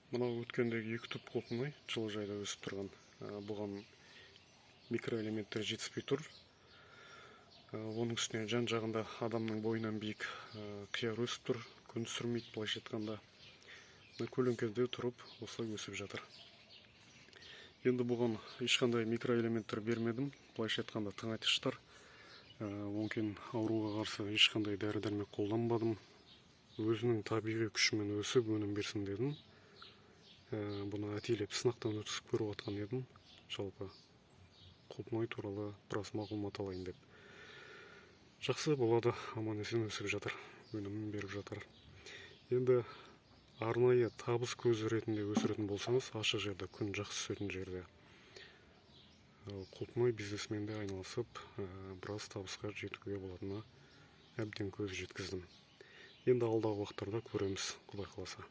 Мынау өткендегі 2 түп құлпынай жылыжайда өсіп тұрған. Бұған микроэлементтер жетіспей тұр. Оның үстіне жан-жағында адамның бойынан биік қияр өсіп тұр. Күн түсірмейді, былайша айтқанда. Көлеңкеде тұрып, осылай өсіп жатыр. Енді бұған ешқандай микроэлементтер бермедім. Былайша айтқанда тыңайтқыштар. Оңкен ауруға қарсы ешқандай дәрі-дәрмек қолданбадым. Өзінің табиғи күшімен өсіп, өнім берсін дедім. Бұны әтейлеп сынақтан өткізіп көріп жатқан едім. Жалпы құлпынай туралы біраз мағлұмат алайын деп. Жақсы болады, аман-есен өсіп жатыр, өнімін беріп жатыр. Енді арнайы табыс көзі ретінде өсіретін болсаңыз, ашық жерде, күн жақсы түсетін жерде құлпынай бизнесменде айналысып, біраз табысқа жетуге болатынына әбден көз жеткіздім. Енді алдағы уақыттарда көреміз, Құдай қаласа.